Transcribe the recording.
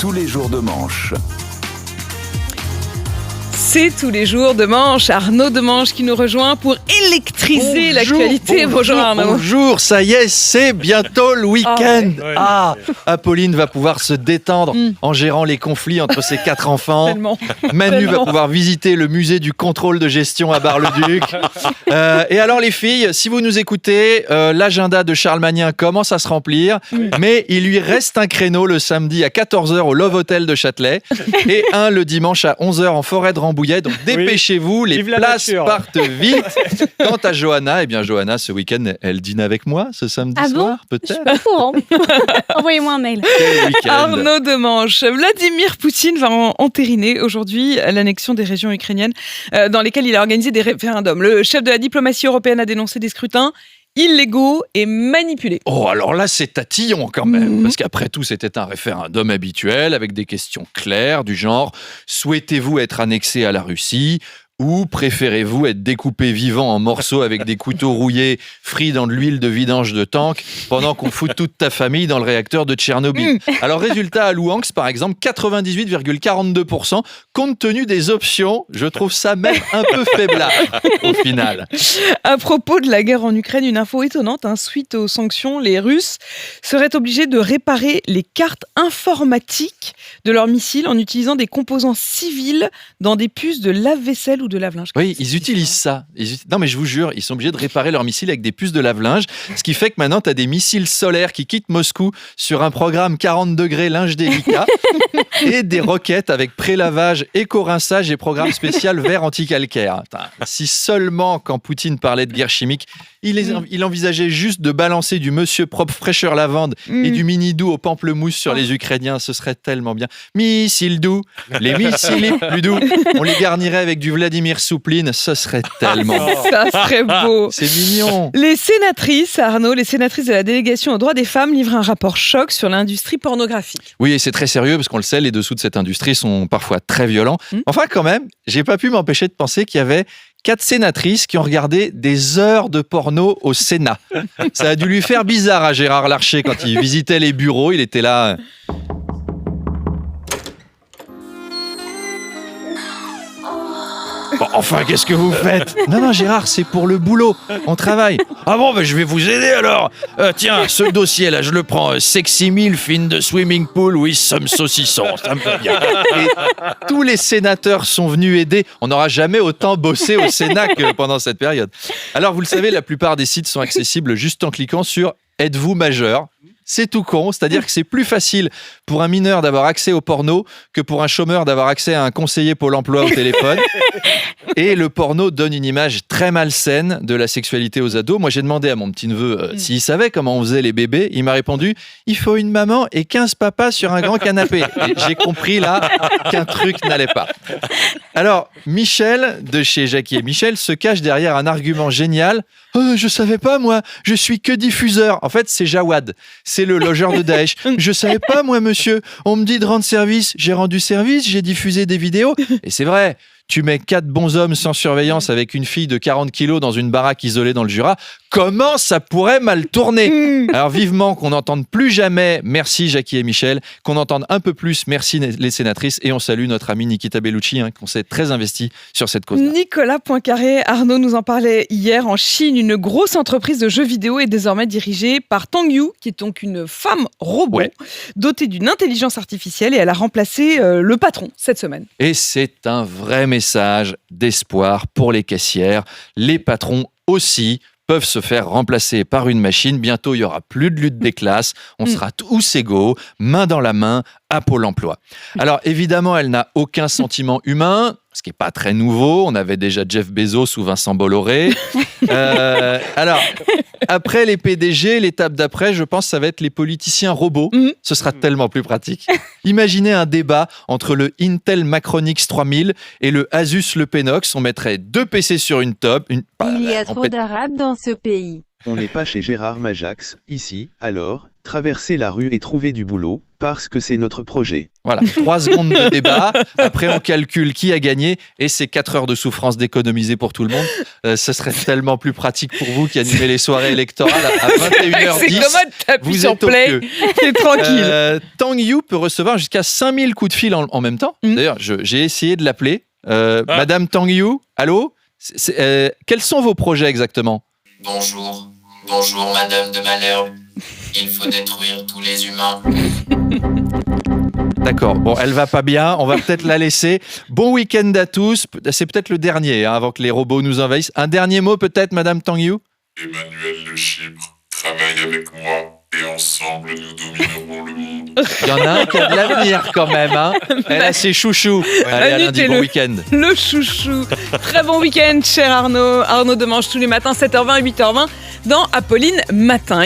tous les jours de manche. C'est tous les jours de manche. Arnaud Demanche qui nous rejoint pour électriser l'actualité. Bonjour Arnaud. Bonjour, ça y est, c'est bientôt le week-end. Apolline va pouvoir se détendre en gérant les conflits entre ses 4 enfants. Tellement. Manu va pouvoir visiter le musée du contrôle de gestion à Bar-le-Duc. Et alors les filles, si vous nous écoutez, l'agenda de Charles Magnin commence à se remplir, mais il lui reste un créneau le samedi à 14h au Love Hotel de Châtelet et un le dimanche à 11h en forêt de Rambouillet. Donc dépêchez-vous, les places partent vite. Quant à Johanna, Johanna, ce week-end, elle dîne avec moi ce samedi soir, peut-être. Je suis pas au courant. Envoyez-moi un mail. Arnaud Demanche. Vladimir Poutine va entériner aujourd'hui l'annexion des régions ukrainiennes dans lesquelles il a organisé des référendums. Le chef de la diplomatie européenne a dénoncé des scrutins illégaux et manipulés. Oh, alors là, c'est tatillon quand même, parce qu'après tout, c'était un référendum habituel avec des questions claires du genre « Souhaitez-vous être annexé à la Russie ?» ou préférez-vous être découpé vivant en morceaux avec des couteaux rouillés frits dans de l'huile de vidange de tank pendant qu'on fout toute ta famille dans le réacteur de Tchernobyl. Alors résultat à Louhansk par exemple, 98,42%, compte tenu des options, je trouve ça même un peu faiblard au final. À propos de la guerre en Ukraine, une info étonnante, suite aux sanctions, les Russes seraient obligés de réparer les cartes informatiques de leurs missiles en utilisant des composants civils dans des puces de lave-vaisselle ou de lave-linge. Oui, ils utilisent ça. Non, mais je vous jure, ils sont obligés de réparer leurs missiles avec des puces de lave-linge, ce qui fait que maintenant, tu as des missiles solaires qui quittent Moscou sur un programme 40 degrés linge délicat et des roquettes avec pré-lavage, éco-rinçage et programme spécial verre anti-calcaire. Si seulement, quand Poutine parlait de guerre chimique, il envisageait juste de balancer du Monsieur Propre fraîcheur lavande et du mini doux au pamplemousse sur les Ukrainiens, ce serait tellement bien. Missiles doux, les missiles plus doux, on les garnirait avec du Vladimir Soupline, ce serait tellement... Ça serait beau. C'est mignon. Les sénatrices, Arnaud, les sénatrices de la délégation aux droits des femmes livrent un rapport choc sur l'industrie pornographique. Oui, et c'est très sérieux parce qu'on le sait, les dessous de cette industrie sont parfois très violents. Enfin, quand même, j'ai pas pu m'empêcher de penser qu'il y avait 4 sénatrices qui ont regardé des heures de porno au Sénat. Ça a dû lui faire bizarre à Gérard Larcher quand il visitait les bureaux. Il était là... Bon, enfin, qu'est-ce que vous faites ? Non, Gérard, c'est pour le boulot. On travaille. Ah bon, je vais vous aider alors. Tiens, ce dossier-là, je le prends. Sexy milf in the swimming pool with some saucisson. Ça me va bien. Et tous les sénateurs sont venus aider. On n'aura jamais autant bossé au Sénat que pendant cette période. Alors, vous le savez, la plupart des sites sont accessibles juste en cliquant sur « Êtes-vous majeur ?» C'est tout con, c'est-à-dire que c'est plus facile pour un mineur d'avoir accès au porno que pour un chômeur d'avoir accès à un conseiller Pôle emploi au téléphone. Et le porno donne une image très malsaine de la sexualité aux ados. Moi, j'ai demandé à mon petit-neveu s'il savait comment on faisait les bébés. Il m'a répondu « Il faut une maman et 15 papas sur un grand canapé. » Et j'ai compris là qu'un truc n'allait pas. Alors, Michel, de chez Jackie et Michel, se cache derrière un argument génial. « Je savais pas, moi, je suis que diffuseur. » En fait, c'est Jawad. C'est le logeur de Daesh. Je savais pas, moi, monsieur. On me dit de rendre service. J'ai rendu service, j'ai diffusé des vidéos. Et c'est vrai. Tu mets 4 bonshommes sans surveillance avec une fille de 40 kilos dans une baraque isolée dans le Jura. Comment ça pourrait mal tourner ? Alors vivement qu'on n'entende plus jamais merci Jackie et Michel, qu'on entende un peu plus merci les sénatrices et on salue notre ami Nikita Bellucci qu'on s'est très investi sur cette cause-là. Nicolas Poincaré, Arnaud nous en parlait hier. En Chine, une grosse entreprise de jeux vidéo est désormais dirigée par Tang Yu, qui est donc une femme robot dotée d'une intelligence artificielle et elle a remplacé le patron cette semaine. Et c'est un vrai message d'espoir pour les caissières. Les patrons aussi peuvent se faire remplacer par une machine. Bientôt, il n'y aura plus de lutte des classes. On sera tous égaux, main dans la main, à Pôle emploi. Alors, évidemment, elle n'a aucun sentiment humain, ce qui n'est pas très nouveau. On avait déjà Jeff Bezos ou Vincent Bolloré. Alors, après les PDG, l'étape d'après, je pense, ça va être les politiciens robots. Ce sera tellement plus pratique. Imaginez un débat entre le Intel Macronix 3000 et le Asus Le Penox. On mettrait 2 PC sur une table. Il y a trop d'arabes dans ce pays. On n'est pas chez Gérard Majax, ici, alors, traverser la rue et trouver du boulot, parce que c'est notre projet. Voilà, 3 secondes de débat. Après, on calcule qui a gagné et c'est 4 heures de souffrance d'économiser pour tout le monde. Ce serait tellement plus pratique pour vous qui animez les soirées électorales à C'est 21h10. commode, t'appuies Vous sur êtes au play, pieu. t'es tranquille. Tang Yu peut recevoir jusqu'à 5000 coups de fil en même temps. Mm. D'ailleurs, j'ai essayé de l'appeler. Madame Tang Yu, allô? Quels sont vos projets exactement? Bonjour, bonjour Madame de Malherbe. Il faut détruire tous les humains. D'accord, bon, elle va pas bien, on va peut-être la laisser. Bon week-end à tous, c'est peut-être le dernier, hein, avant que les robots nous envahissent. Un dernier mot peut-être, Madame Tang Yu? Emmanuel de Chypre travaille avec moi et ensemble nous dominerons le monde. Il y en a un qui a de l'avenir quand même, hein. Elle a ses chouchous. Allez, à lundi, Invitez-le. bon week-end. Le chouchou. Très bon week-end, cher Arnaud. Arnaud Demange tous les matins, 7h20 et 8h20 dans Apolline Matin.